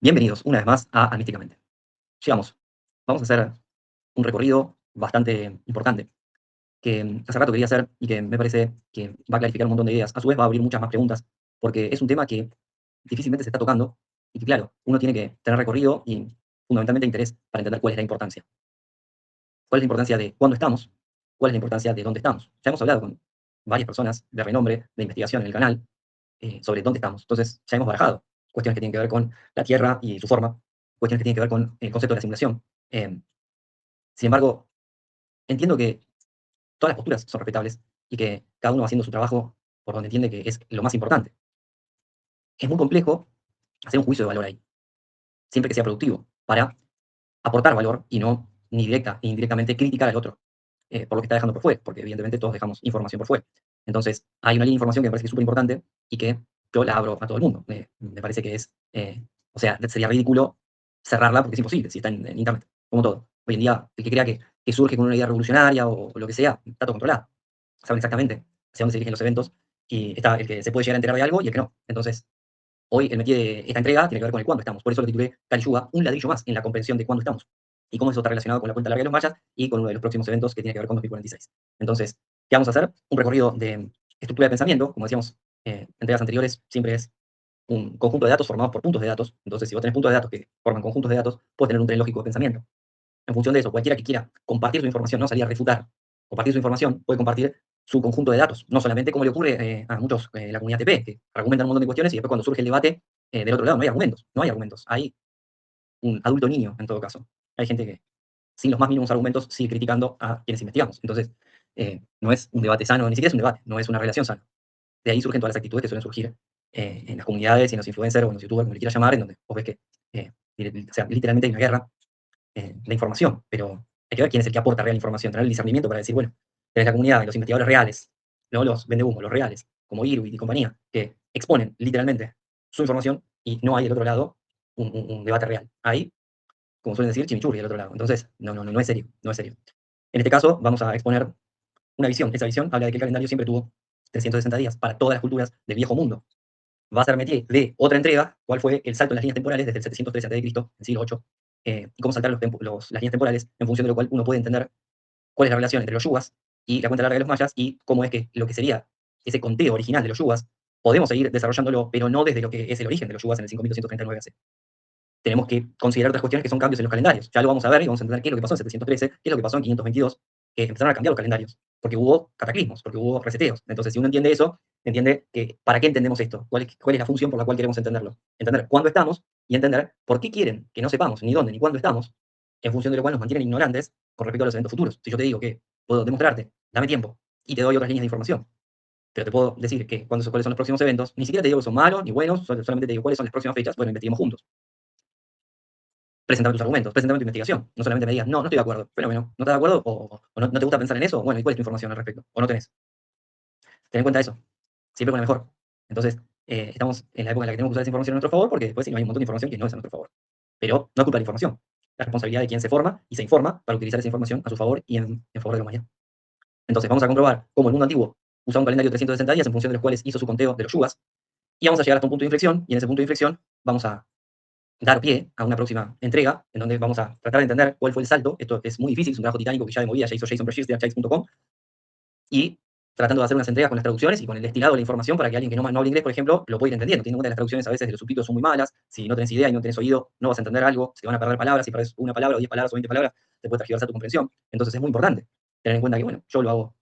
Bienvenidos una vez más a Almísticamente. Llegamos. Vamos a hacer un recorrido bastante importante que hace rato quería hacer y que me parece que va a clarificar un montón de ideas. A su vez va a abrir muchas más preguntas porque es un tema que difícilmente se está tocando y que, claro, uno tiene que tener recorrido y fundamentalmente interés para entender cuál es la importancia. ¿Cuál es la importancia de cuándo estamos? ¿Cuál es la importancia de dónde estamos? Ya hemos hablado con varias personas de renombre, de investigación en el canal, sobre dónde estamos. Entonces, ya hemos barajado cuestiones que tienen que ver con la Tierra y su forma, cuestiones que tienen que ver con el concepto de la simulación. Sin embargo, entiendo que todas las posturas son respetables y que cada uno va haciendo su trabajo por donde entiende que es lo más importante. Es muy complejo hacer un juicio de valor ahí, siempre que sea productivo, para aportar valor y no ni directa ni indirectamente criticar al otro por lo que está dejando por fuera, porque evidentemente todos dejamos información por fuera. Entonces, hay una línea de información que me parece que es súper importante y que yo la abro a todo el mundo. Me parece que es, o sea, sería ridículo cerrarla porque es imposible si está en Internet, como todo. Hoy en día, el que crea que surge con una idea revolucionaria o lo que sea, está todo controlado. Saben exactamente hacia dónde se dirigen los eventos y está el que se puede llegar a enterar de algo y el que no. Entonces, hoy el métier de esta entrega tiene que ver con el cuándo estamos. Por eso lo titulé Kali Yuga, un ladrillo más en la comprensión de cuándo estamos. Y cómo eso está relacionado con la cuenta larga de los mayas y con uno de los próximos eventos que tiene que ver con 2046. Entonces, ¿qué vamos a hacer? Un recorrido de estructura de pensamiento. Como decíamos en entregas anteriores, siempre es un conjunto de datos formados por puntos de datos. Entonces, si vos tenés puntos de datos que forman conjuntos de datos, puedes tener un tren lógico de pensamiento. En función de eso, cualquiera que quiera compartir su información, no salir a refutar, compartir su información, puede compartir su conjunto de datos, no solamente como le ocurre a muchos de la comunidad TP, que argumentan un montón de cuestiones y después cuando surge el debate, del otro lado no hay argumentos, hay un adulto niño en todo caso. Hay gente que sin los más mínimos argumentos sigue criticando a quienes investigamos. Entonces, no es un debate sano, ni siquiera es un debate, no es una relación sana. De ahí surgen todas las actitudes que suelen surgir en las comunidades y en los influencers o en los youtubers, como le quieras llamar, en donde vos ves que, o sea, literalmente hay una guerra la información, pero hay que ver quién es el que aporta real información, tener el discernimiento para decir, bueno, tenés la comunidad y los investigadores reales, no los vendehumos, los reales, como Irwin y compañía, que exponen literalmente su información y no hay del otro lado un debate real. Hay, como suelen decir, chimichurri del otro lado. Entonces, no es serio, no es serio. En este caso, vamos a exponer una visión. Esa visión habla de que el calendario siempre tuvo 360 días para todas las culturas del viejo mundo. Va a ser métier de otra entrega, cuál fue el salto en las líneas temporales desde el 713 a.C., el siglo VIII, y cómo saltar las líneas temporales, en función de lo cual uno puede entender cuál es la relación entre los yugas y la cuenta larga de los mayas, y cómo es que lo que sería ese conteo original de los yugas, podemos seguir desarrollándolo, pero no desde lo que es el origen de los yugas en el 5239 AC. Tenemos que considerar otras cuestiones que son cambios en los calendarios. Ya lo vamos a ver y vamos a entender qué es lo que pasó en 713, qué es lo que pasó en 522, que empezaron a cambiar los calendarios, porque hubo cataclismos, porque hubo reseteos. Entonces, si uno entiende eso, entiende que ¿para qué entendemos esto? ¿Cuál es la función por la cual queremos entenderlo? Entender cuándo estamos y entender por qué quieren que no sepamos ni dónde ni cuándo estamos, en función de lo cual nos mantienen ignorantes con respecto a los eventos futuros. Si yo te digo que puedo demostrarte, dame tiempo, y te doy otras líneas de información, pero te puedo decir que cuáles son los próximos eventos, ni siquiera te digo que son malos ni buenos, solamente te digo cuáles son las próximas fechas, bueno, investiguemos juntos. Presentame tus argumentos, presentame tu investigación. No solamente me digas, no estoy de acuerdo. Fenómeno. ¿No estás de acuerdo? ¿O no te gusta pensar en eso? Bueno, ¿y cuál es tu información al respecto? ¿O no tenés? Ten en cuenta eso. Siempre con la mejor. Entonces, estamos en la época en la que tenemos que usar esa información a nuestro favor, porque después si no hay un montón de información que no es a nuestro favor. Pero no es culpa de la información. La responsabilidad de quien se forma y se informa para utilizar esa información a su favor y en favor de la humanidad. Entonces, vamos a comprobar cómo el mundo antiguo usaba un calendario de 360 días en función de los cuales hizo su conteo de los yugas, y vamos a llegar hasta un punto de inflexión, y en ese punto de inflexión vamos a dar pie a una próxima entrega, en donde vamos a tratar de entender cuál fue el salto. Esto es muy difícil, es un trabajo titánico que ya de movida ya hizo Jason Bergis de archives.com, y tratando de hacer unas entregas con las traducciones y con el destilado de la información para que alguien que no habla inglés, por ejemplo, lo pueda ir entendiendo. Teniendo en cuenta que las traducciones a veces de los subtítulos son muy malas, si no tenés idea y no tenés oído, no vas a entender algo, se te van a perder palabras, si perdés una palabra o 10 palabras o 20 palabras, te puede transgiversar tu comprensión. Entonces es muy importante tener en cuenta que, bueno, yo lo hago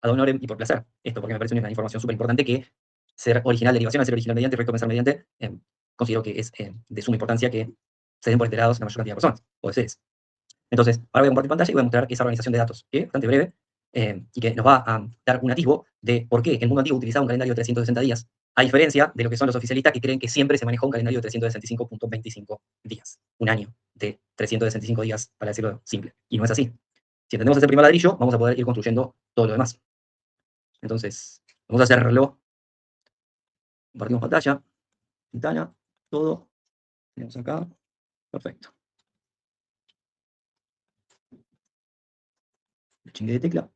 ad honorem y por placer. Esto porque me parece una información súper importante que ser original derivación, ser original mediante, recto pensar mediante, considero que es de suma importancia que se den por enterados la mayor cantidad de personas, o de seres. Entonces, ahora voy a compartir pantalla y voy a mostrar esa organización de datos, que es bastante breve y que nos va a dar un atisbo de por qué el mundo antiguo utilizaba un calendario de 360 días, a diferencia de lo que son los oficialistas que creen que siempre se manejó un calendario de 365.25 días, un año de 365 días, para decirlo simple. Y no es así. Si entendemos ese primer ladrillo, vamos a poder ir construyendo todo lo demás. Entonces, vamos a hacerlo. Compartimos pantalla, ventana, todo. Tenemos acá. Perfecto. Chingue de tecla.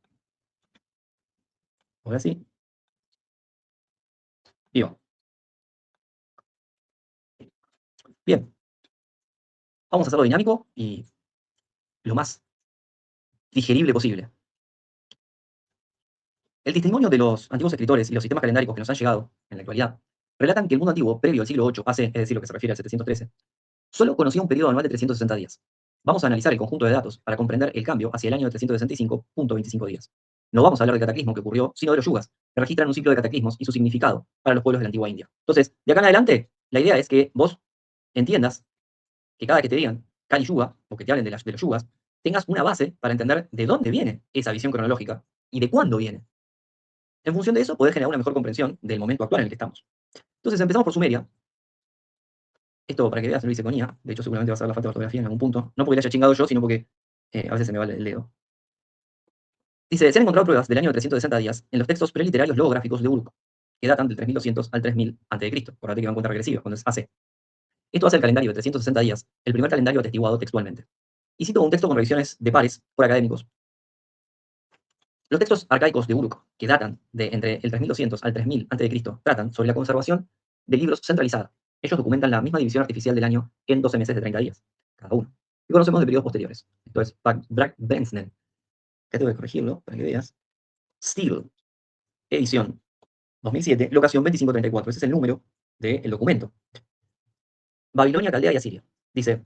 Ahora sí. Y va. Bien, vamos a hacerlo dinámico y lo más digerible posible. El testimonio de los antiguos escritores y los sistemas calendáricos que nos han llegado en la actualidad relatan que el mundo antiguo, previo al siglo VIII AC, es decir, lo que se refiere al 713, solo conocía un periodo anual de 360 días. Vamos a analizar el conjunto de datos para comprender el cambio hacia el año de 365.25 días. No vamos a hablar del cataclismo que ocurrió, sino de los yugas, que registran un ciclo de cataclismos y su significado para los pueblos de la antigua India. Entonces, de acá en adelante, la idea es que vos entiendas que cada vez que te digan Kali Yuga, o que te hablen de los yugas, tengas una base para entender de dónde viene esa visión cronológica y de cuándo viene. En función de eso, podés generar una mejor comprensión del momento actual en el que estamos. Entonces, empezamos por Sumeria. Esto, para que veas, lo hice con IA. De hecho, seguramente va a ser la falta de ortografía en algún punto. No porque le haya chingado yo, sino porque a veces se me va el dedo. Dice, se han encontrado pruebas del año 360 días en los textos preliterarios logográficos de Uruk, que datan del 3200 al 3000 a.C. Acordate que va en cuenta regresiva, cuando es AC. Esto hace el calendario de 360 días el primer calendario atestiguado textualmente. Y cito un texto con revisiones de pares por académicos. Los textos arcaicos de Uruk, que datan de entre el 3200 al 3000 a.C., tratan sobre la conservación de libros centralizada. Ellos documentan la misma división artificial del año en 12 meses de 30 días, cada uno. Y conocemos de periodos posteriores. Esto es Brag-Bensnen. Que tengo que corregirlo para que veas. Steele, edición 2007, locación 2534. Ese es el número del documento. Babilonia, Caldea y Asiria. Dice,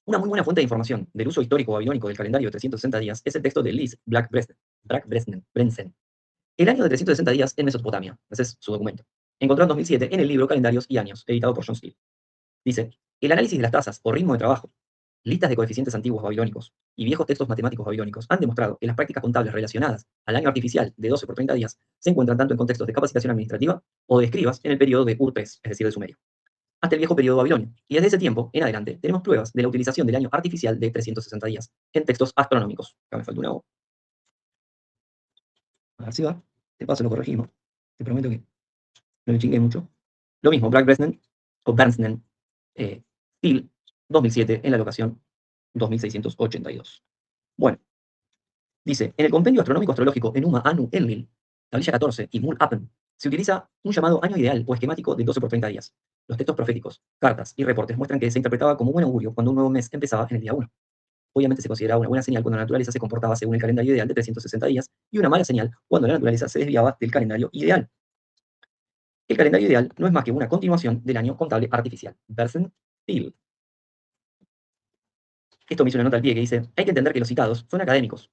una muy buena fuente de información del uso histórico babilónico del calendario de 360 días es el texto de Liz Brag-Brensen. El año de 360 días en Mesopotamia. Ese es su documento. Encontrado en 2007 en el libro Calendarios y Años, editado por John Steele. Dice, el análisis de las tasas o ritmo de trabajo, listas de coeficientes antiguos babilónicos y viejos textos matemáticos babilónicos han demostrado que las prácticas contables relacionadas al año artificial de 12 por 30 días se encuentran tanto en contextos de capacitación administrativa o de escribas en el periodo de Ur-3, es decir, de Sumerio, hasta el viejo periodo babilonio. Y desde ese tiempo en adelante tenemos pruebas de la utilización del año artificial de 360 días en textos astronómicos. Acá me falta una O. A ver si va. De paso lo corregimos. Te prometo que no le chingué mucho. Lo mismo, Bragg-Bresnen o Bernstein, Steele, 2007, en la locación 2682. Bueno, dice, en el compendio astronómico astrológico Enuma Anu Enlil, tablilla 14 y Mul Appen, se utiliza un llamado año ideal o esquemático de 12 por 30 días. Los textos proféticos, cartas y reportes muestran que se interpretaba como buen augurio cuando un nuevo mes empezaba en el día 1. Obviamente se consideraba una buena señal cuando la naturaleza se comportaba según el calendario ideal de 360 días y una mala señal cuando la naturaleza se desviaba del calendario ideal. El calendario ideal no es más que una continuación del año contable artificial. Bersen-Thiel. Esto me hizo una nota al pie que dice, hay que entender que los citados son académicos,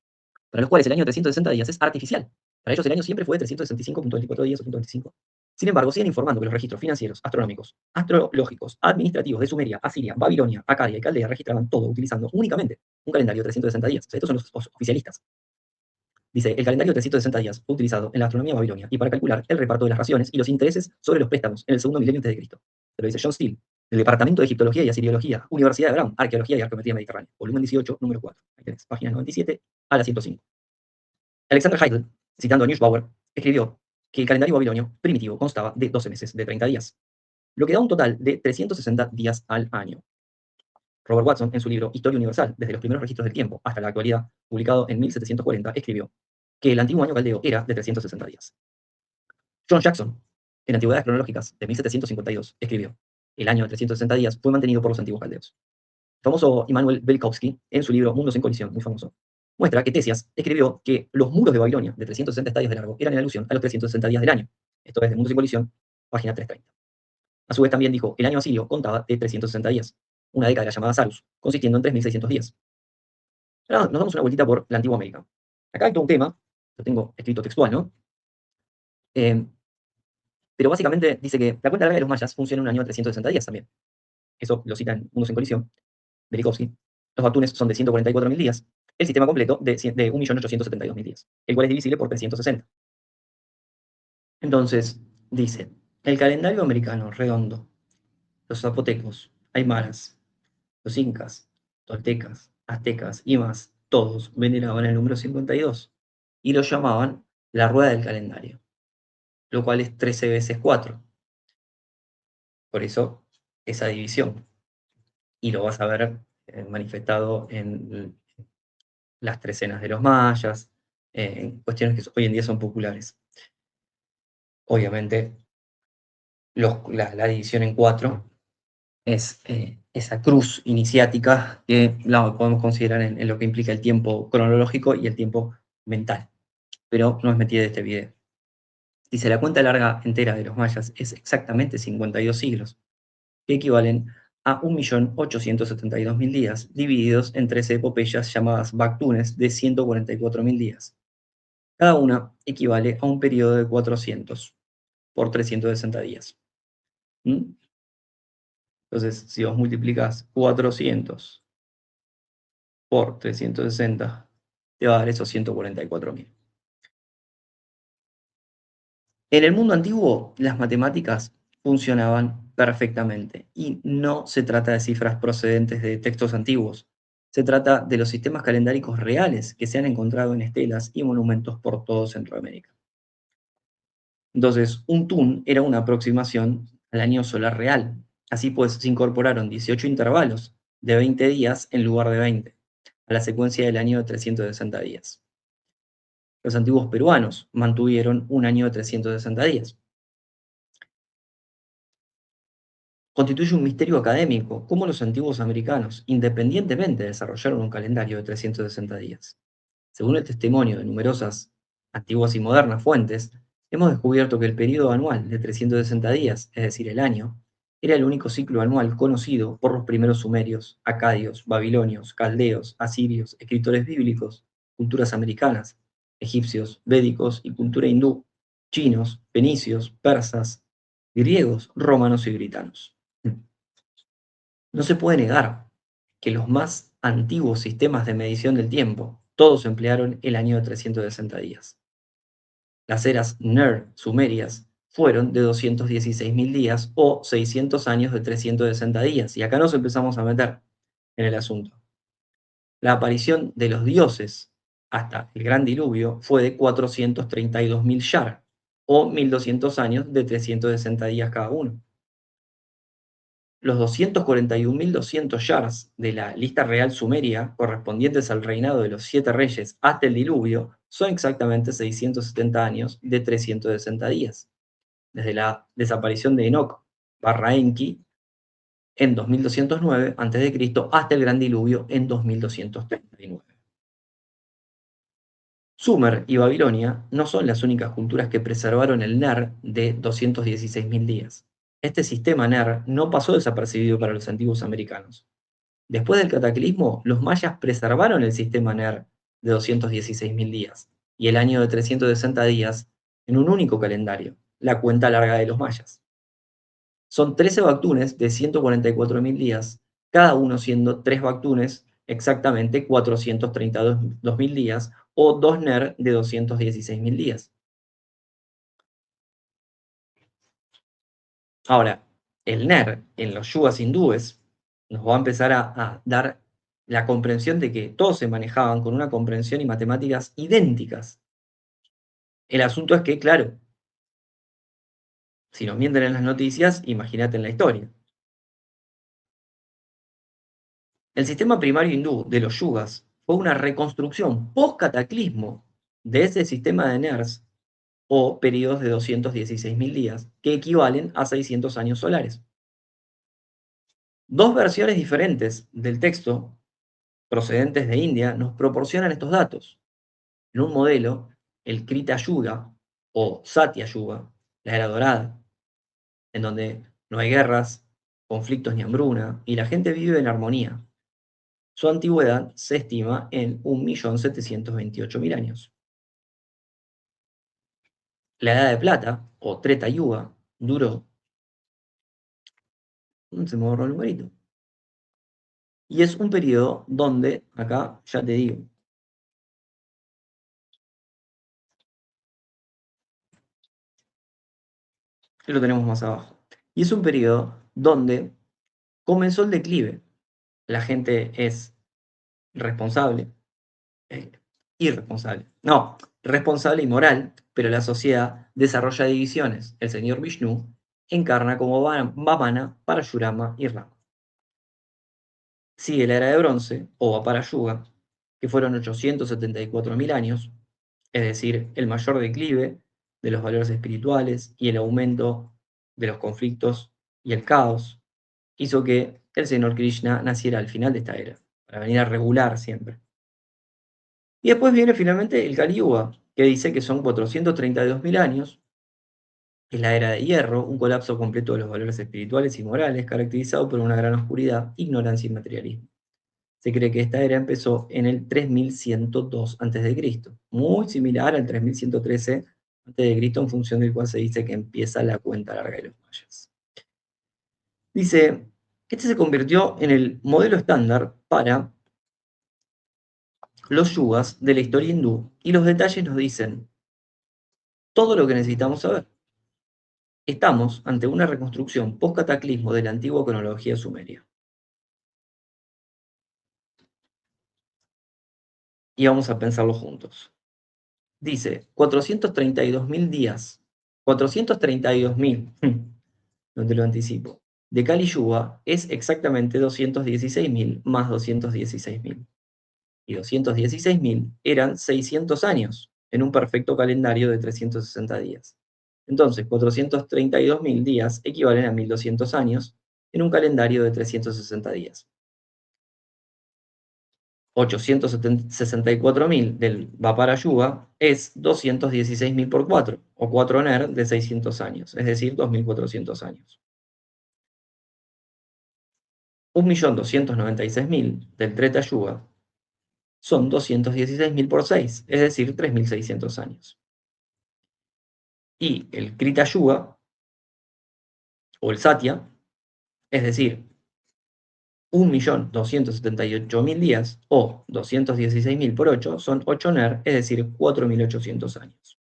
para los cuales el año de 360 días es artificial. Para ellos el año siempre fue de 365.24 días o 25. Sin embargo, siguen informando que los registros financieros, astronómicos, astrológicos, administrativos de Sumeria, Asiria, Babilonia, Acadia y Caldea registraban todo utilizando únicamente un calendario de 360 días. O sea, estos son los oficialistas. Dice, el calendario de 360 días fue utilizado en la astronomía babilonia y para calcular el reparto de las raciones y los intereses sobre los préstamos en el segundo milenio antes de Cristo. Te lo dice John Steele, del Departamento de Egiptología y Asiriología, Universidad de Brown, Arqueología y Arqueometría Mediterránea, volumen 18, número 4. Ahí tenés, páginas 97 a la 105. Alexander Heidel, citando a Neuschauer, escribió que el calendario babilonio primitivo constaba de 12 meses de 30 días, lo que da un total de 360 días al año. Robert Watson, en su libro Historia Universal, desde los primeros registros del tiempo hasta la actualidad, publicado en 1740, escribió que el antiguo año caldeo era de 360 días. John Jackson, en Antigüedades Cronológicas, de 1752, escribió, el año de 360 días fue mantenido por los antiguos caldeos. El famoso Immanuel Velikovsky, en su libro Mundos en colisión, muy famoso, muestra que Tesias escribió que los muros de Babilonia, de 360 estadios de largo, eran en alusión a los 360 días del año. Esto es de Mundos en colisión, página 330. A su vez también dijo, el año asirio contaba de 360 días. Una década era llamada Sarus, consistiendo en 3600 días. Ahora nos damos una vueltita por la antigua América. Acá hay todo un tema, lo tengo escrito textual, ¿no? Pero básicamente dice que la cuenta larga de los mayas funciona en un año de 360 días también. Eso lo cita en Mundos en colisión, Velikovsky. Los atunes son de 144.000 días. El sistema completo de 1.872.000 días, el cual es divisible por 360. Entonces, dice, el calendario americano redondo, los zapotecos, aymaras, los incas, toltecas, aztecas y más, todos veneraban el número 52 y lo llamaban la rueda del calendario, lo cual es 13 veces 4. Por eso, esa división. Y lo vas a ver manifestado en las trecenas de los mayas, en cuestiones que hoy en día son populares. Obviamente, la división en 4 es esa cruz iniciática que la podemos considerar en lo que implica el tiempo cronológico y el tiempo mental, pero no es metida de este video. Dice, la cuenta larga entera de los mayas es exactamente 52 siglos, que equivalen a 1.872.000 días, divididos en 13 epopeyas llamadas Bactunes de 144.000 días. Cada una equivale a un periodo de 400 por 360 días. ¿Mm? Entonces, si vos multiplicás 400 por 360, te va a dar esos 144.000. En el mundo antiguo, las matemáticas funcionaban perfectamente y no se trata de cifras procedentes de textos antiguos. Se trata de los sistemas calendáricos reales que se han encontrado en estelas y monumentos por todo Centroamérica. Entonces, un tun era una aproximación al año solar real. Así pues, se incorporaron 18 intervalos de 20 días en lugar de 20, a la secuencia del año de 360 días. Los antiguos peruanos mantuvieron un año de 360 días. Constituye un misterio académico cómo los antiguos americanos, independientemente, desarrollaron un calendario de 360 días. Según el testimonio de numerosas antiguas y modernas fuentes, hemos descubierto que el periodo anual de 360 días, es decir, el año, era el único ciclo anual conocido por los primeros sumerios, acadios, babilonios, caldeos, asirios, escritores bíblicos, culturas americanas, egipcios, védicos y cultura hindú, chinos, fenicios, persas, griegos, romanos y britanos. No se puede negar que los más antiguos sistemas de medición del tiempo, todos emplearon el año de 360 días. Las eras Ner sumerias fueron de 216.000 días o 600 años de 360 días, y acá nos empezamos a meter en el asunto. La aparición de los dioses hasta el gran diluvio fue de 432.000 Yar, o 1.200 años de 360 días cada uno. Los 241.200 yars de la lista real sumeria, correspondientes al reinado de los 7 reyes hasta el diluvio, son exactamente 670 años de 360 días, desde la desaparición de Enoc barra Enki en 2209 a.C. hasta el gran diluvio en 2239. Sumer y Babilonia no son las únicas culturas que preservaron el Ner de 216.000 días. Este sistema Ner no pasó desapercibido para los antiguos americanos. Después del cataclismo, los mayas preservaron el sistema Ner de 216.000 días y el año de 360 días en un único calendario, la cuenta larga de los mayas. Son 13 bactunes de 144.000 días, cada uno siendo 3 bactunes, exactamente 432.000 días, o 2 Ner de 216.000 días. Ahora, el Ner en los yugas hindúes nos va a empezar a dar la comprensión de que todos se manejaban con una comprensión y matemáticas idénticas. El asunto es que, claro, si nos mienten en las noticias, imagínate en la historia. El sistema primario hindú de los yugas fue una reconstrucción post-cataclismo de ese sistema de NERs o periodos de 216.000 días, que equivalen a 600 años solares. Dos versiones diferentes del texto procedentes de India nos proporcionan estos datos. En un modelo, el Krita Yuga o Satya Yuga, la era dorada, en donde no hay guerras, conflictos ni hambruna, y la gente vive en armonía. Su antigüedad se estima en 1.728.000 años. La Edad de Plata, o Treta Yuga, duró, se me borró el numerito, y es un periodo donde, acá ya te digo, lo tenemos más abajo, y es un periodo donde comenzó el declive. La gente es responsable, eh, irresponsable, no, responsable y moral, pero la sociedad desarrolla divisiones. El señor Vishnu encarna como Vamana, Parashurama y Rama. Sigue la era de bronce, o Aparayuga, que fueron 874.000 años, es decir, el mayor declive de los valores espirituales y el aumento de los conflictos y el caos. hizo que el señor Krishna naciera al final de esta era, para venir a regular siempre. Y después viene finalmente el Kali Yuga, que dice que son 432.000 años, es la era de hierro, un colapso completo de los valores espirituales y morales, caracterizado por una gran oscuridad, ignorancia y materialismo. Se cree que esta era empezó en el 3102 a.C., muy similar al 3113 a.C., en función del cual se dice que empieza la cuenta larga de los mayas. Dice, este se convirtió en el modelo estándar para los yugas de la historia hindú y los detalles nos dicen todo lo que necesitamos saber. Estamos ante una reconstrucción post-cataclismo de la antigua cronología sumeria. Y vamos a pensarlo juntos. Dice 432.000 días, 432.000, no te lo anticipo, de Kali Yuga es exactamente 216.000 más 216.000. Y 216.000 eran 600 años en un perfecto calendario de 360 días. Entonces, 432.000 días equivalen a 1.200 años en un calendario de 360 días. 864.000 del Vapara Yuga es 216.000 por 4, o 4 NER de 600 años, es decir, 2.400 años. 1.296.000 del Treta Yuga son 216.000 por 6, es decir, 3.600 años. Y el Krita Yuga, o el Satya, es decir, 1.278.000 días, o 216.000 por 8, son 8 NER, es decir, 4.800 años.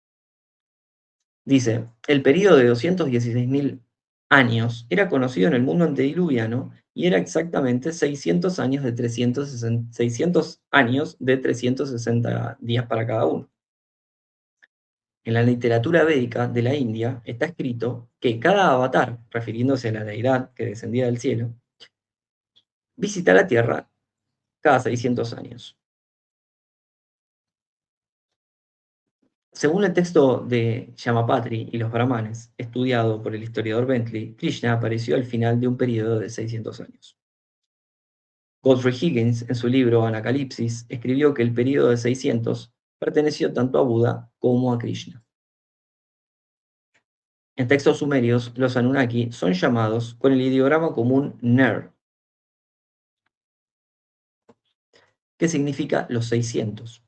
Dice, el periodo de 216.000 años era conocido en el mundo antediluviano y era exactamente 600 años de 360 días para cada uno. En la literatura védica de la India está escrito que cada avatar, refiriéndose a la deidad que descendía del cielo, visita la Tierra cada 600 años. Según el texto de Yamapatri y los brahmanes, estudiado por el historiador Bentley, Krishna apareció al final de un periodo de 600 años. Godfrey Higgins, en su libro Anacalipsis, escribió que el periodo de 600 perteneció tanto a Buda como a Krishna. En textos sumerios, los Anunnaki son llamados con el ideograma común Ner, que significa los 600.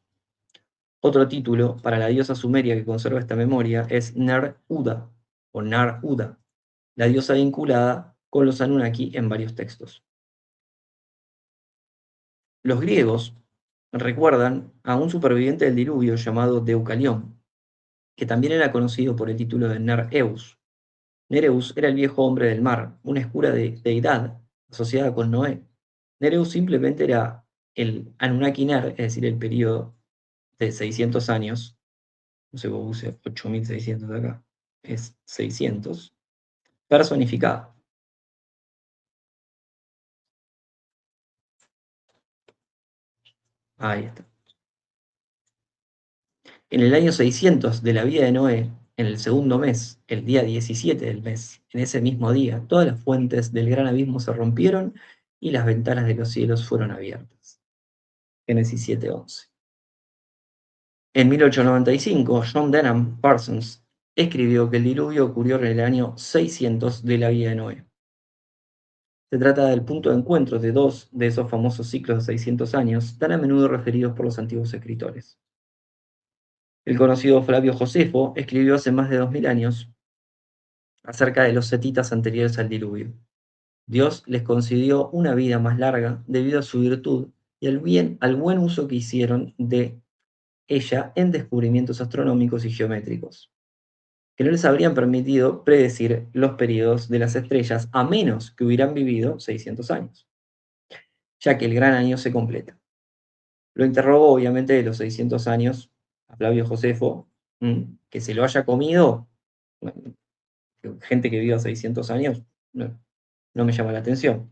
Otro título para la diosa sumeria que conserva esta memoria es Ner-Uda, o Nar-Uda, la diosa vinculada con los Anunnaki en varios textos. Los griegos recuerdan a un superviviente del diluvio llamado Deucalión, que también era conocido por el título de Nereus. Nereus era el viejo hombre del mar, una oscura deidad asociada con Noé. Nereus simplemente era el Anunnaki Ner, es decir, el periodo de 600 años, no sé cómo use 8.600 de acá, es 600, personificado. Ahí está. En el año 600 de la vida de Noé, en el segundo mes, el día 17 del mes, en ese mismo día, todas las fuentes del gran abismo se rompieron y las ventanas de los cielos fueron abiertas. Génesis 7:11. En 1895, John Denham Parsons escribió que el diluvio ocurrió en el año 600 de la vida de Noé. Se trata del punto de encuentro de dos de esos famosos ciclos de 600 años, tan a menudo referidos por los antiguos escritores. El conocido Flavio Josefo escribió hace más de 2000 años acerca de los setitas anteriores al diluvio. Dios les concedió una vida más larga debido a su virtud y al buen uso que hicieron de ella en descubrimientos astronómicos y geométricos, que no les habrían permitido predecir los periodos de las estrellas a menos que hubieran vivido 600 años, ya que el gran año se completa. Lo interrogó obviamente de los 600 años a Flavio Josefo, que se lo haya comido, gente que viva 600 años, no me llama la atención.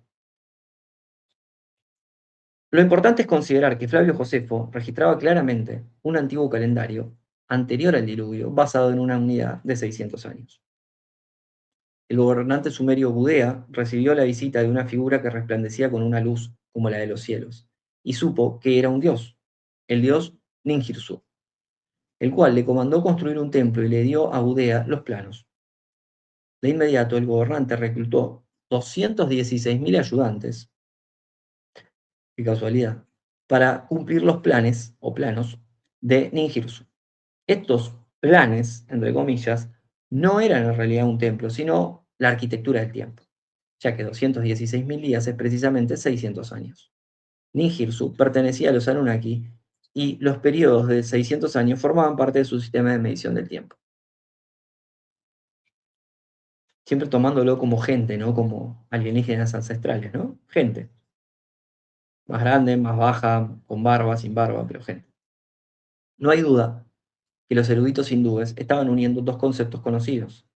Lo importante es considerar que Flavio Josefo registraba claramente un antiguo calendario anterior al diluvio basado en una unidad de 600 años. el gobernante sumerio Gudea recibió la visita de una figura que resplandecía con una luz como la de los cielos, y supo que era un dios, el dios Ninjirsu, el cual le comandó construir un templo y le dio a Gudea los planos. De inmediato el gobernante reclutó 216.000 ayudantes, qué casualidad, para cumplir los planes o planos de Ninjirsu. Estos planes, entre comillas, no eran en realidad un templo, sino la arquitectura del tiempo, ya que 216.000 días es precisamente 600 años. Ninjirsu pertenecía a los Anunnaki y los periodos de 600 años formaban parte de su sistema de medición del tiempo. Siempre tomándolo como gente, no como alienígenas ancestrales, ¿no? Gente. Más grande, más baja, con barba, sin barba, pero gente. No hay duda que los eruditos hindúes estaban uniendo dos conceptos conocidos.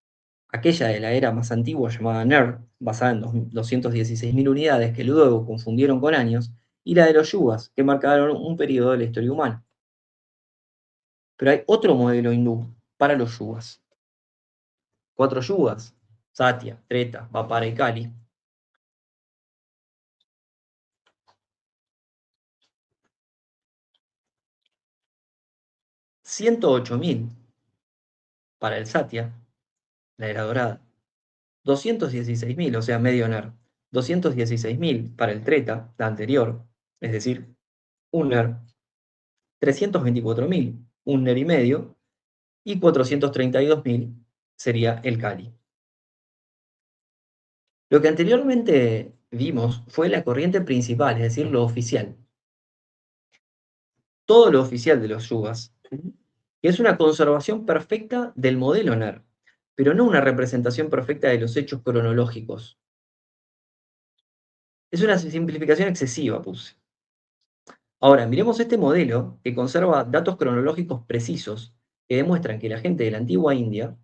Aquella de la era más antigua llamada Ner, basada en 216.000 unidades que luego confundieron con años, y la de los yugas, que marcaron un periodo de la historia humana. Pero hay otro modelo hindú para los yugas. 4 yugas: Satya, Treta, Dvapara y Kali. 108.000 para el Satya, la era dorada. 216.000, o sea, medio Ner. 216.000 para el Treta, la anterior, es decir, un Ner. 324.000, un Ner y medio. Y 432.000 sería el Kali. Lo que anteriormente vimos fue la corriente principal, es decir, lo oficial. Todo lo oficial de los yugas, que es una conservación perfecta del modelo NER, pero no una representación perfecta de los hechos cronológicos. Es una simplificación excesiva, puse. Ahora, miremos este modelo que conserva datos cronológicos precisos que demuestran que la gente de la antigua India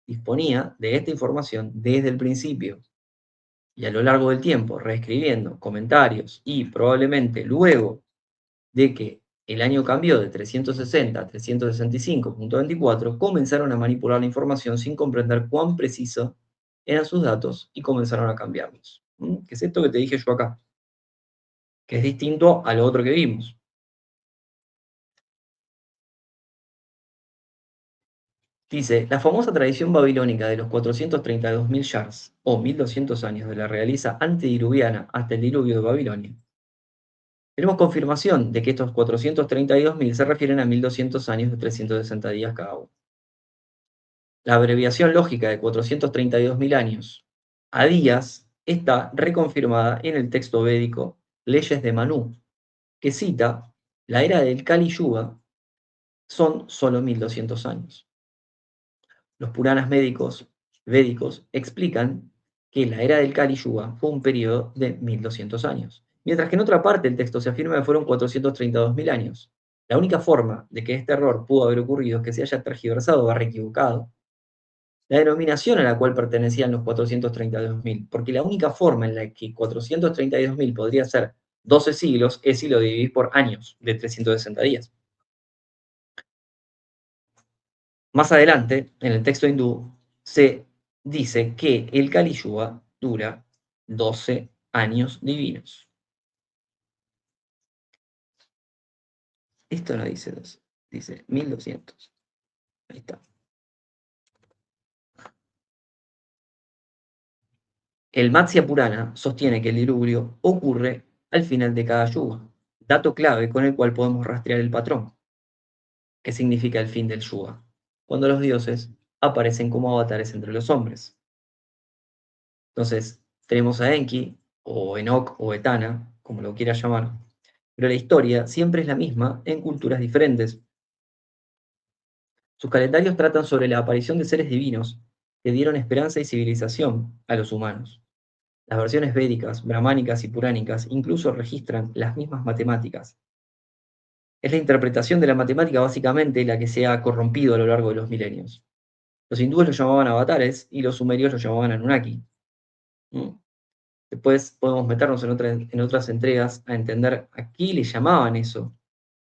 disponía de esta información desde el principio. Y a lo largo del tiempo, reescribiendo comentarios y probablemente luego de que el año cambió de 360 a 365.24, comenzaron a manipular la información sin comprender cuán precisos eran sus datos y comenzaron a cambiarlos. ¿Qué es esto que te dije yo acá? Que es distinto a lo otro que vimos. Dice, la famosa tradición babilónica de los 432.000 yars, o 1200 años de la realeza antediluviana hasta el diluvio de Babilonia. Tenemos confirmación de que estos 432.000 se refieren a 1200 años de 360 días cada uno. La abreviación lógica de 432.000 años a días está reconfirmada en el texto védico Leyes de Manú, que cita la era del Kali Yuga son solo 1200 años. Los Puranas védicos explican que la era del Kali Yuga fue un periodo de 1200 años, mientras que en otra parte del texto se afirma que fueron 432.000 años. La única forma de que este error pudo haber ocurrido es que se haya tergiversado o equivocado la denominación a la cual pertenecían los 432.000, porque la única forma en la que 432.000 podría ser 12 siglos es si lo dividís por años de 360 días. Más adelante, en el texto hindú, se dice que el Kali Yuga dura 12 años divinos. Esto no dice 12, dice 1200. Ahí está. El Matsya Purana sostiene que el diluvio ocurre al final de cada yuga, dato clave con el cual podemos rastrear el patrón. ¿Qué significa el fin del yuga? Cuando los dioses aparecen como avatares entre los hombres. Entonces, tenemos a Enki, o Enoch, o Etana, como lo quieras llamar, pero la historia siempre es la misma en culturas diferentes. Sus calendarios tratan sobre la aparición de seres divinos que dieron esperanza y civilización a los humanos. Las versiones védicas, brahmánicas y puránicas incluso registran las mismas matemáticas. Es la interpretación de la matemática básicamente la que se ha corrompido a lo largo de los milenios. Los hindúes lo llamaban avatares y los sumerios lo llamaban Anunnaki. Después podemos meternos en otras entregas a entender a qué le llamaban eso,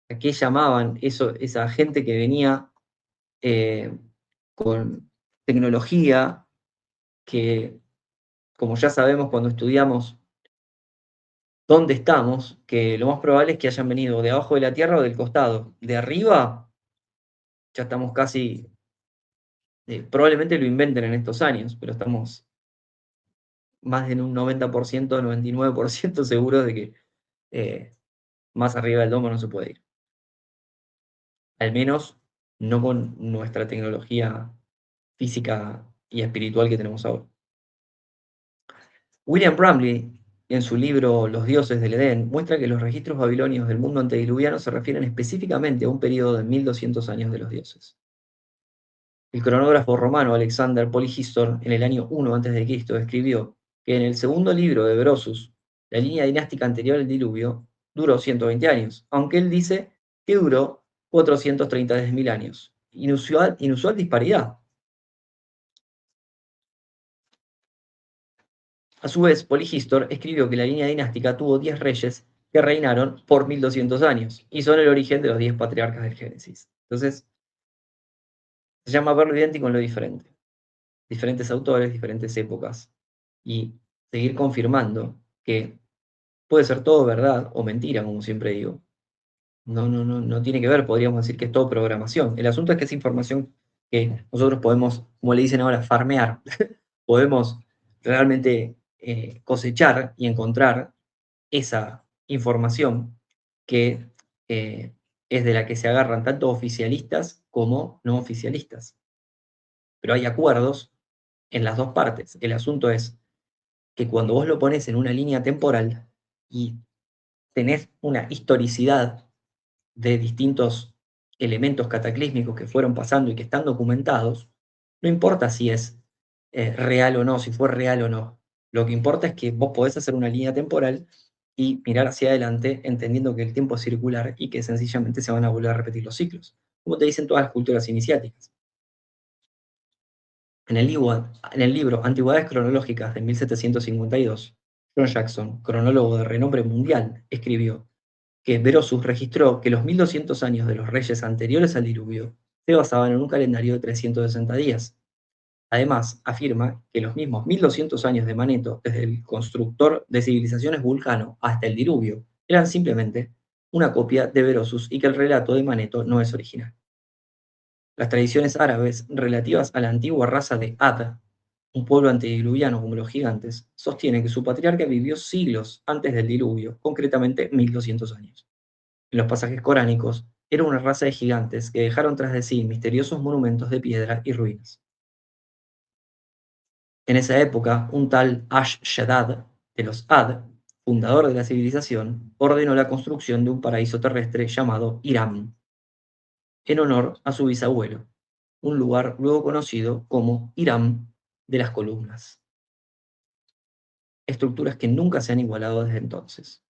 a qué llamaban eso, esa gente que venía con tecnología que, como ya sabemos cuando estudiamos dónde estamos, que lo más probable es que hayan venido de abajo de la Tierra o del costado. De arriba, ya estamos casi, probablemente lo inventen en estos años, pero estamos más de un 90%, 99% seguros de que más arriba del domo no se puede ir. Al menos no con nuestra tecnología física y espiritual que tenemos ahora. William Bramley, en su libro Los dioses del Edén, muestra que los registros babilonios del mundo antediluviano se refieren específicamente a un periodo de 1200 años de los dioses. El cronógrafo romano Alexander Polyhistor, en el año 1 a.C., escribió que en el segundo libro de Berosus, la línea dinástica anterior al diluvio duró 120 años, aunque él dice que duró 433.000 años. Inusual disparidad. A su vez, Poligistor escribió que la línea dinástica tuvo 10 reyes que reinaron por 1200 años y son el origen de los 10 patriarcas del Génesis. Entonces, se llama ver lo idéntico en lo diferente. Diferentes autores, diferentes épocas. Y seguir confirmando que puede ser todo verdad o mentira, como siempre digo. No tiene que ver, podríamos decir que es todo programación. El asunto es que es información que nosotros podemos, como le dicen ahora, farmear. Podemos realmente cosechar y encontrar esa información que es de la que se agarran tanto oficialistas como no oficialistas. Pero hay acuerdos en las dos partes. El asunto es que cuando vos lo pones en una línea temporal y tenés una historicidad de distintos elementos cataclísmicos que fueron pasando y que están documentados, no importa si es real o no, si fue real o no. Lo que importa es que vos podés hacer una línea temporal y mirar hacia adelante entendiendo que el tiempo es circular y que sencillamente se van a volver a repetir los ciclos, como te dicen todas las culturas iniciáticas. En el libro Antigüedades Cronológicas de 1752, John Jackson, cronólogo de renombre mundial, escribió que Berosus registró que los 1200 años de los reyes anteriores al diluvio se basaban en un calendario de 360 días. Además, afirma que los mismos 1200 años de Maneto, desde el constructor de civilizaciones Vulcano hasta el diluvio, eran simplemente una copia de Berosus y que el relato de Maneto no es original. Las tradiciones árabes relativas a la antigua raza de Ad, un pueblo antediluviano como los gigantes, sostienen que su patriarca vivió siglos antes del diluvio, concretamente 1200 años. En los pasajes coránicos, era una raza de gigantes que dejaron tras de sí misteriosos monumentos de piedra y ruinas. En esa época, un tal Ash-Shaddad de los Ad, fundador de la civilización, ordenó la construcción de un paraíso terrestre llamado Iram, en honor a su bisabuelo, un lugar luego conocido como Iram de las columnas. Estructuras que nunca se han igualado desde entonces.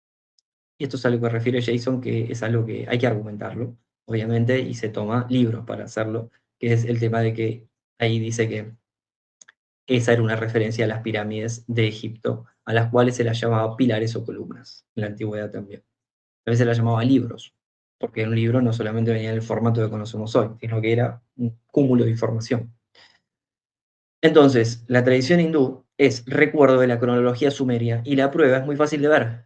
Y esto es a lo que refiere Jason, que es algo que hay que argumentarlo, obviamente, y se toma libros para hacerlo, que es el tema de que ahí dice que esa era una referencia a las pirámides de Egipto, a las cuales se las llamaba pilares o columnas, en la antigüedad también. A veces se las llamaba libros, porque un libro no solamente venía en el formato que conocemos hoy, sino que era un cúmulo de información. Entonces, la tradición hindú es recuerdo de la cronología sumeria, y la prueba es muy fácil de ver.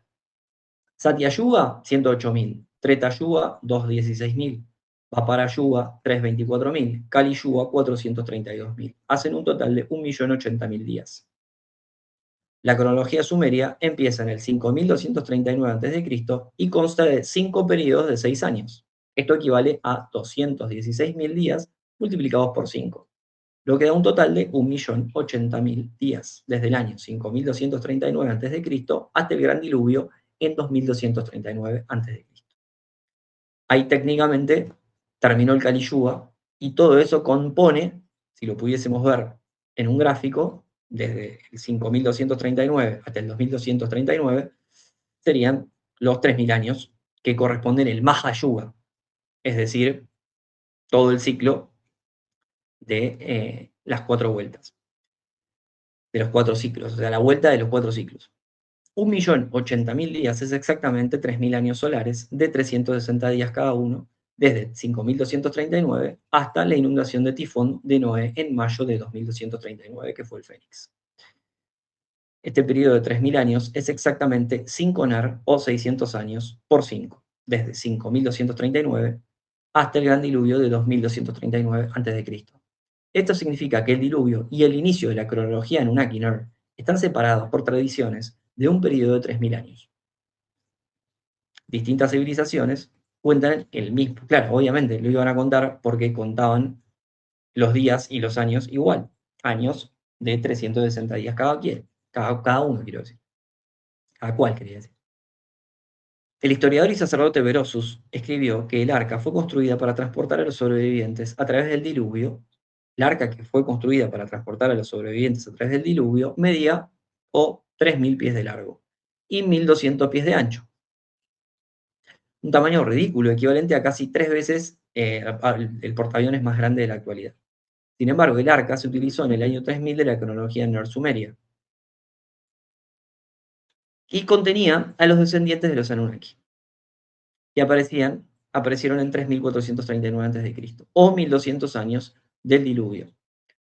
Satyayuga, 108.000. Tretayuga, 216.000. Paparayuga, 324.000. Kaliyuga, 432.000. Hacen un total de 1.080.000 días. La cronología sumeria empieza en el 5239 a.C. y consta de 5 periodos de 6 años. Esto equivale a 216.000 días multiplicados por 5, lo que da un total de 1.080.000 días, desde el año 5239 a.C. hasta el gran diluvio en 2239 a.C. Ahí técnicamente terminó el Kali Yuga y todo eso compone, si lo pudiésemos ver en un gráfico, desde el 5239 hasta el 2239, serían los 3000 años que corresponden el Maha Yuga, es decir, todo el ciclo de las 4 vueltas, de los 4 ciclos, o sea, la vuelta de los 4 ciclos. 1.080.000 días es exactamente 3.000 años solares de 360 días cada uno, desde 5.239 hasta la inundación de tifón de Noé en mayo de 2239, que fue el Fénix. Este periodo de 3.000 años es exactamente 5 ner o 600 años por 5, desde 5.239 hasta el gran diluvio de 2.239 a.C. Esto significa que el diluvio y el inicio de la cronología Anunnaki-Ner están separados por tradiciones de un periodo de 3.000 años. Distintas civilizaciones cuentan el mismo. Claro, obviamente lo iban a contar porque contaban los días y los años igual. Años de 360 días cada uno, quiero decir. Cada cual, quería decir. El historiador y sacerdote Berosus escribió que el arca fue construida para transportar a los sobrevivientes a través del diluvio. La arca que fue construida para transportar a los sobrevivientes a través del diluvio medía 3.000 pies de largo y 1.200 pies de ancho. Un tamaño ridículo, equivalente a casi 3 veces el portaaviones más grande de la actualidad. Sin embargo, el arca se utilizó en el año 3000 de la cronología Sumeria y contenía a los descendientes de los Anunnaki, que aparecieron en 3439 a.C., o 1200 años del diluvio,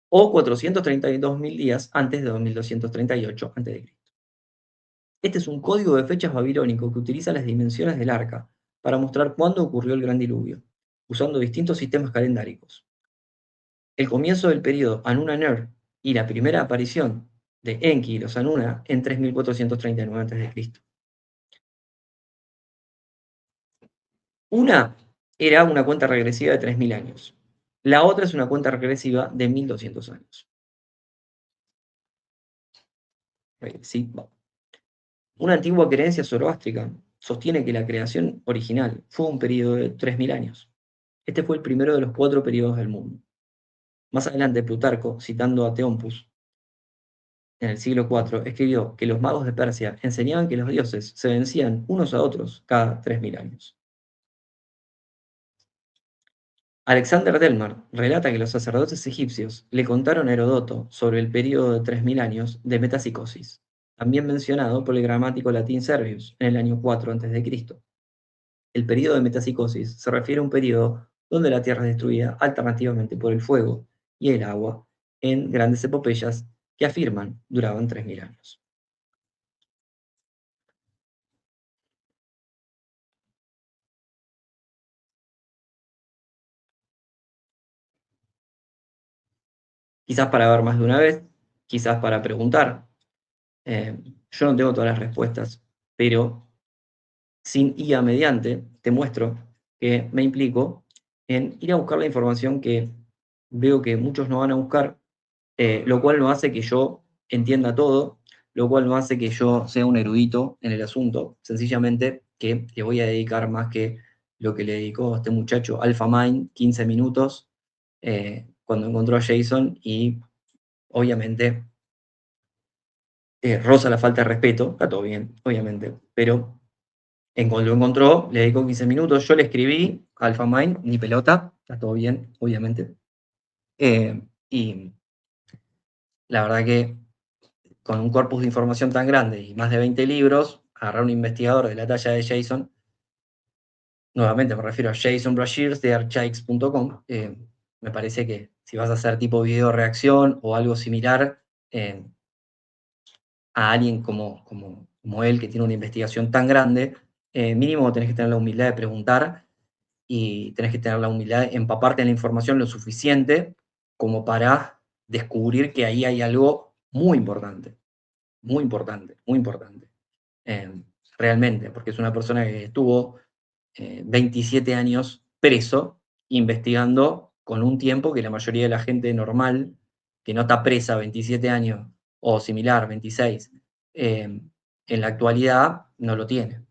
o 432.000 días antes de 2238 a.C. Este es un código de fechas babilónico que utiliza las dimensiones del arca para mostrar cuándo ocurrió el gran diluvio, usando distintos sistemas calendáricos. El comienzo del periodo Anunna-Ner y la primera aparición de Enki y los Anunna en 3439 a.C. Una era una cuenta regresiva de 3.000 años. La otra es una cuenta regresiva de 1.200 años. Sí, una antigua creencia zoroástrica sostiene que la creación original fue un periodo de 3.000 años. Este fue el primero de los 4 periodos del mundo. Más adelante, Plutarco, citando a Teompus, en el siglo IV, escribió que los magos de Persia enseñaban que los dioses se vencían unos a otros cada 3.000 años. Alexander Delmar relata que los sacerdotes egipcios le contaron a Herodoto sobre el periodo de 3.000 años de metapsicosis, también mencionado por el gramático latín Servius en el año 4 a.C. El periodo de metapsicosis se refiere a un periodo donde la Tierra es destruida alternativamente por el fuego y el agua en grandes epopeyas que afirman duraban 3.000 años. Quizás para ver más de una vez, quizás para preguntar. Yo no tengo todas las respuestas, pero sin IA mediante, te muestro que me implico en ir a buscar la información que veo que muchos no van a buscar, lo cual no hace que yo entienda todo, lo cual no hace que yo sea un erudito en el asunto, sencillamente que le voy a dedicar más que lo que le dedicó a este muchacho AlphaMind, 15 minutos, cuando encontró a Jason y obviamente roza la falta de respeto, está todo bien, obviamente, pero lo encontró, le dedicó 15 minutos, yo le escribí, AlphaMind, ni pelota, está todo bien, obviamente. Y la verdad que con un corpus de información tan grande y más de 20 libros, agarrar un investigador de la talla de Jason, nuevamente me refiero a Jason Brashears de archaix.com, me parece que si vas a hacer tipo video reacción o algo similar, a alguien como él, que tiene una investigación tan grande, mínimo tenés que tener la humildad de preguntar y tenés que tener la humildad de empaparte en la información lo suficiente como para descubrir que ahí hay algo muy importante, muy importante, muy importante. Eh, realmente, porque es una persona que estuvo 27 años preso, investigando con un tiempo que la mayoría de la gente normal, que no está presa 27 años o similar, 26, en la actualidad no lo tiene.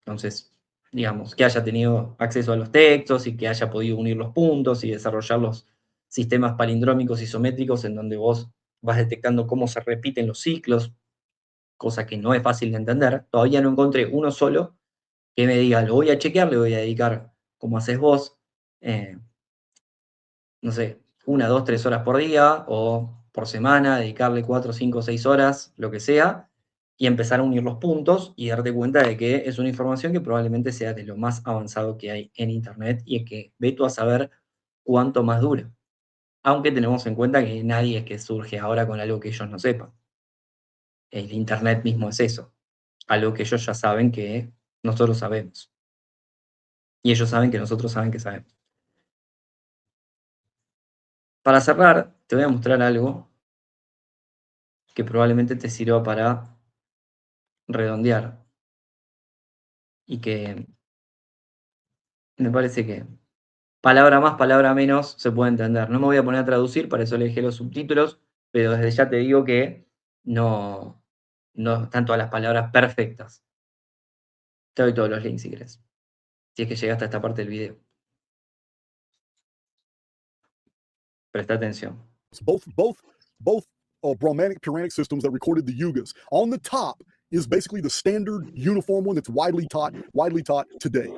Entonces, digamos, que haya tenido acceso a los textos y que haya podido unir los puntos y desarrollar los sistemas palindrómicos isométricos en donde vos vas detectando cómo se repiten los ciclos, cosa que no es fácil de entender. Todavía no encontré uno solo que me diga, lo voy a chequear, le voy a dedicar, como haces vos, eh, no sé, 1, 2, 3 horas por día o por semana, dedicarle 4, 5, 6 horas, lo que sea, y empezar a unir los puntos y darte cuenta de que es una información que probablemente sea de lo más avanzado que hay en Internet y que ve tú a saber cuánto más dura. Aunque tenemos en cuenta que nadie es que surge ahora con algo que ellos no sepan. el Internet mismo es eso, algo que ellos ya saben que nosotros sabemos. Y ellos saben que nosotros saben que sabemos. Para cerrar, te voy a mostrar algo que probablemente te sirva para redondear y que me parece que palabra más, palabra menos se puede entender. No me voy a poner a traducir, para eso le dejé los subtítulos, pero desde ya te digo que no, no están todas las palabras perfectas. Te doy todos los links si querés, si es que llegaste a esta parte del video. Presta atención. Both Brahmanic Puranic systems that recorded the yugas. On the top is basically the standard uniform one that's widely taught today.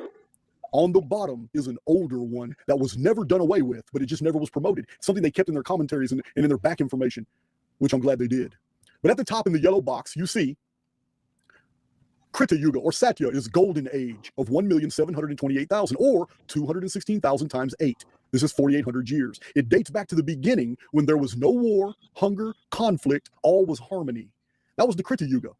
On the bottom is an older one that was never done away with, but it just never was promoted. Something they kept in their commentaries and in their back information, which I'm glad they did. But at the top in the yellow box, you see Krita Yuga, or Satya, is golden age of 1,728,000, or 216,000 times 8. This is 4,800 years. It dates back to the beginning when there was no war, hunger, conflict, all was harmony. That was the Krita Yuga.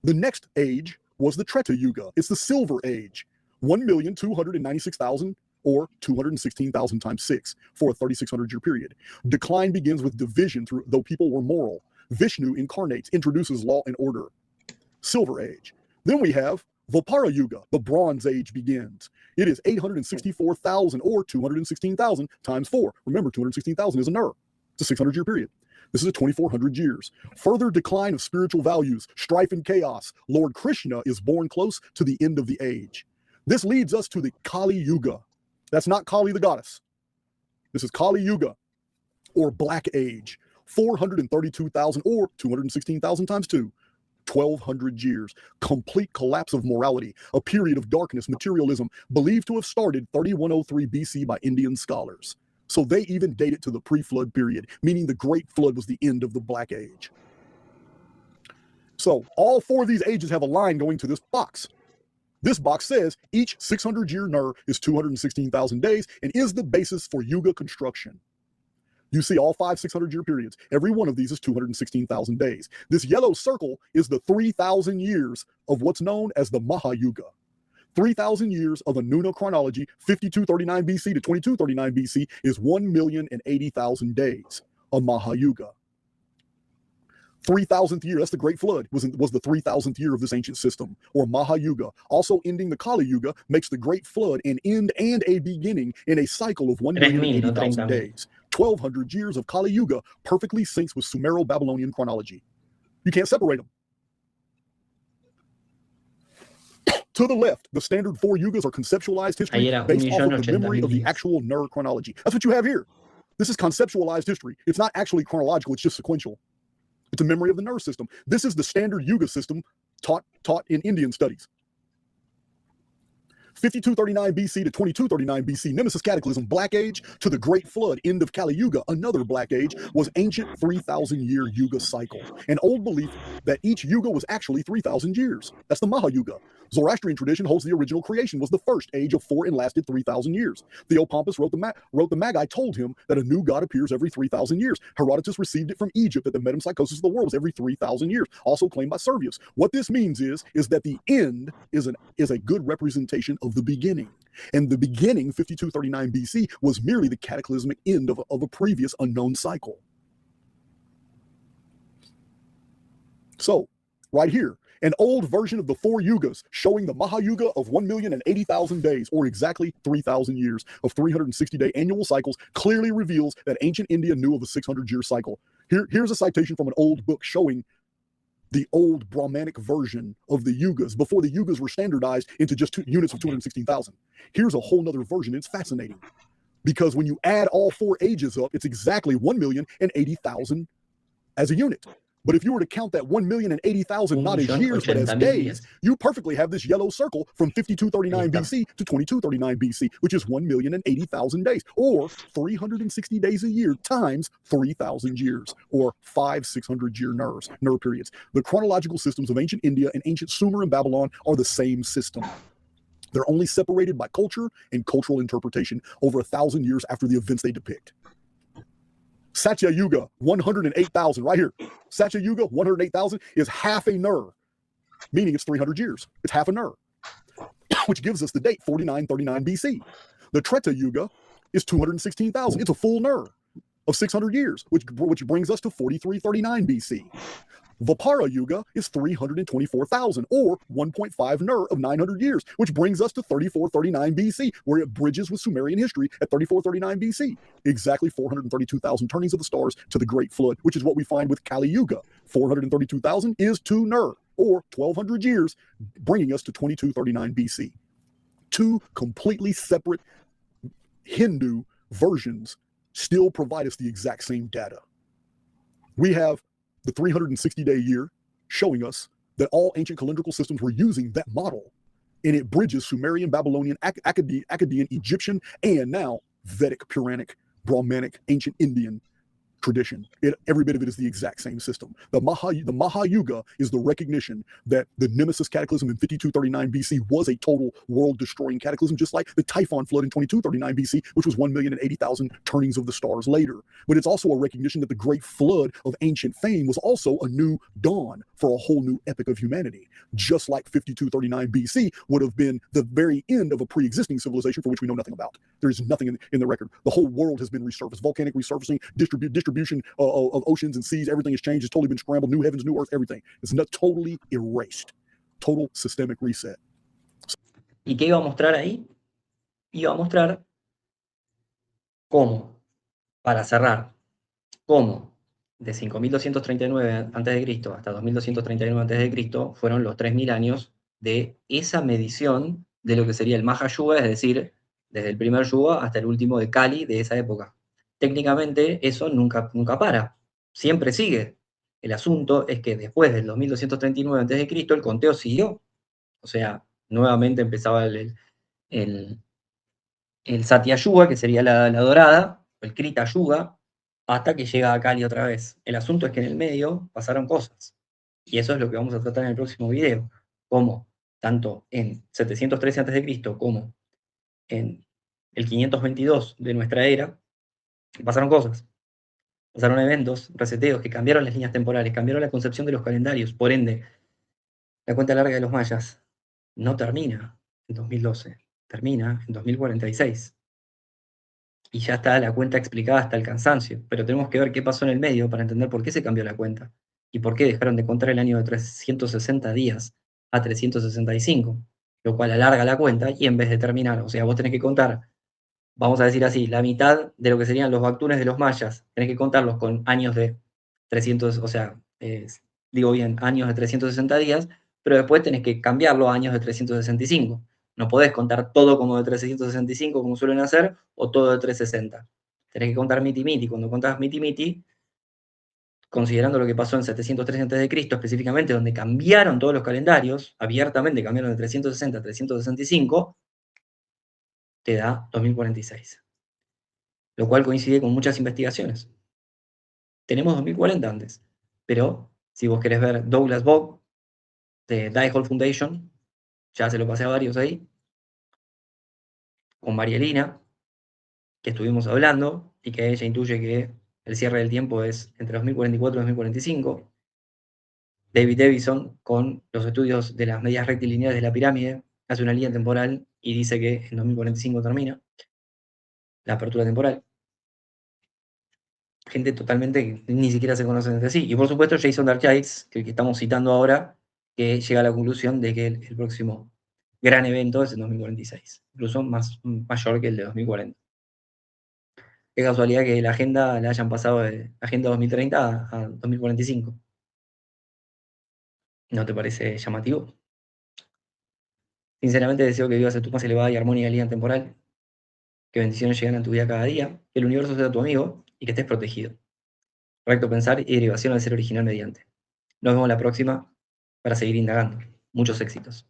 The next age was the Treta Yuga. It's the Silver Age, 1,296,000 or 216,000 times 6 for a 3,600 year period. Decline begins with division though people were moral. Vishnu incarnates, introduces law and order. Silver Age. Then we have Vapara Yuga, the Bronze Age begins. It is 864,000 or 216,000 times 4. Remember, 216,000 is a Ner. It's a 600-year period. This is a 2,400 years. Further decline of spiritual values, strife and chaos. Lord Krishna is born close to the end of the age. This leads us to the Kali Yuga. That's not Kali the goddess. This is Kali Yuga, or Black Age. 432,000 or 216,000 times 2. 1,200 years. Complete collapse of morality. A period of darkness, materialism, believed to have started 3103 BC by Indian scholars. So they even date it to the pre-flood period, meaning the Great Flood was the end of the Black Age. So all four of these ages have a line going to this box. This box says each 600-year Ner is 216,000 days and is the basis for Yuga construction. You see all 5 600-year periods. Every one of these is 216,000 days. This yellow circle is the 3,000 years of what's known as the Mahayuga. 3,000 years of a Nuna chronology, 5239 BC to 2239 BC, is 1,080,000 days. A Mahayuga. 3,000th year, that's the Great Flood, was the 3,000th year of this ancient system, or Mahayuga. Also ending the Kali Yuga makes the Great Flood an end and a beginning in a cycle of 1,080,000 days. 1,200 years of Kali Yuga perfectly syncs with Sumero-Babylonian chronology. You can't separate them. To the left, the standard 4 yugas are conceptualized history based off of the memory of the actual Ner chronology. That's what you have here. This is conceptualized history. It's not actually chronological, it's just sequential. It's a memory of the Ner system. This is the standard Yuga system taught in Indian studies. 5239 BC to 2239 BC, Nemesis Cataclysm, Black Age, to the Great Flood, end of Kali Yuga, another Black Age, was ancient 3,000-year Yuga cycle. An old belief that each Yuga was actually 3,000 years. That's the Mahayuga. Zoroastrian tradition holds the original creation was the first age of 4 and lasted 3,000 years. Theopompus wrote the Magi told him that a new god appears every 3,000 years. Herodotus received it from Egypt that the metempsychosis of the world was every 3,000 years, also claimed by Servius. What this means is that the end is a good representation of the beginning. And the beginning, 5239 BC, was merely the cataclysmic end of a previous unknown cycle. So, right here, an old version of the 4 yugas showing the Mahayuga of 1,080,000 days, or exactly 3,000 years of 360-day annual cycles, clearly reveals that ancient India knew of a 600-year cycle. Here's a citation from an old book showing the old Brahmanic version of the yugas before the yugas were standardized into just units of 216,000. Here's a whole nother version. It's fascinating because when you add all 4 ages up, it's exactly 1,080,000 as a unit. But if you were to count that 1,080,000 not as years, but as days, you perfectly have this yellow circle from 5239 BC to 2239 BC, which is 1,080,000 days, or 360 days a year times 3,000 years, or 5 600-year Ner periods. The chronological systems of ancient India and ancient Sumer and Babylon are the same system. They're only separated by culture and cultural interpretation over 1,000 years after the events they depict. Satya Yuga, 108,000, right here. Satya Yuga, 108,000 is half a ner, meaning it's 300 years. It's half a ner, which gives us the date 4939 BC. The Treta Yuga is 216,000. It's a full ner of 600 years, which brings us to 4339 BC. Vapara Yuga is 324,000, or 1.5 ner of 900 years, which brings us to 3439 BC, where it bridges with Sumerian history at 3439 BC. Exactly 432,000 turnings of the stars to the Great Flood, which is what we find with Kali Yuga. 432,000 is 2 ner, or 1,200 years, bringing us to 2239 BC. Two completely separate Hindu versions still provide us the exact same data. We have the 360-day year showing us that all ancient calendrical systems were using that model, and it bridges Sumerian, Babylonian, Akkadian, Egyptian, and now Vedic, Puranic, Brahmanic, ancient Indian tradition. Every bit of it is the exact same system. The Maha Yuga is the recognition that the Nemesis cataclysm in 5239 BC was a total world-destroying cataclysm, just like the Typhon flood in 2239 BC, which was 1,080,000 turnings of the stars later. But it's also a recognition that the great flood of ancient fame was also a new dawn for a whole new epic of humanity, just like 5239 BC would have been the very end of a pre-existing civilization for which we know nothing about. There's nothing in the record. The whole world has been resurfaced, volcanic resurfacing, distribution of oceans and seas, everything has changed. It's totally been scrambled, new heavens, new earth, everything. It's not totally erased. Total systemic reset. ¿Y qué iba a mostrar ahí? Iba a mostrar cómo, para cerrar, cómo de 5239 a.C. hasta 2239 a.C. fueron los 3000 años de esa medición de lo que sería el Maha Yuga, es decir, desde el primer Yuga hasta el último de Kali de esa época. Técnicamente eso nunca para, siempre sigue. El asunto es que después del 2239 a.C. el conteo siguió. O sea, nuevamente empezaba el Satya Yuga, que sería la dorada, el Krita Yuga, hasta que llega a Kali otra vez. El asunto es que en el medio pasaron cosas. Y eso es lo que vamos a tratar en el próximo video. Cómo, tanto en 713 a.C. como en el 522 de nuestra era, pasaron cosas. Pasaron eventos, reseteos, que cambiaron las líneas temporales, cambiaron la concepción de los calendarios. Por ende, la cuenta larga de los mayas no termina en 2012, termina en 2046. Y ya está la cuenta explicada hasta el cansancio, pero tenemos que ver qué pasó en el medio para entender por qué se cambió la cuenta y por qué dejaron de contar el año de 360 días a 365, lo cual alarga la cuenta y en vez de terminar, o sea, vos tenés que contar, vamos a decir así, la mitad de lo que serían los bactunes de los mayas, tenés que contarlos con años de 300, o sea, digo bien, años de 360 días, pero después tenés que cambiarlo a años de 365. No podés contar todo como de 365 como suelen hacer, o todo de 360. Tenés que contar miti-miti. Cuando contás miti-miti, considerando lo que pasó en 703 a.C., específicamente, donde cambiaron todos los calendarios, abiertamente cambiaron de 360 a 365, te da 2046. Lo cual coincide con muchas investigaciones. Tenemos 2040 antes, pero si vos querés ver Douglas Bog, de Die Hall Foundation, ya se lo pasé a varios ahí, con Marielina, que estuvimos hablando, y que ella intuye que el cierre del tiempo es entre 2044 y 2045. David Davison, con los estudios de las medias rectilineales de la pirámide, hace una línea temporal y dice que en 2045 termina la apertura temporal. Gente totalmente que ni siquiera se conocen entre sí. Y por supuesto Jason Darkhides, que estamos citando ahora, que llega a la conclusión de que el próximo gran evento es en 2046, incluso mayor que el de 2040. Qué casualidad que la agenda la hayan pasado de Agenda 2030 a 2045. ¿No te parece llamativo? Sinceramente deseo que vivas en tu más elevada y armónica línea temporal, que bendiciones lleguen a tu vida cada día, que el universo sea tu amigo y que estés protegido. Recto pensar y derivación al ser original mediante. Nos vemos la próxima para seguir indagando. Muchos éxitos.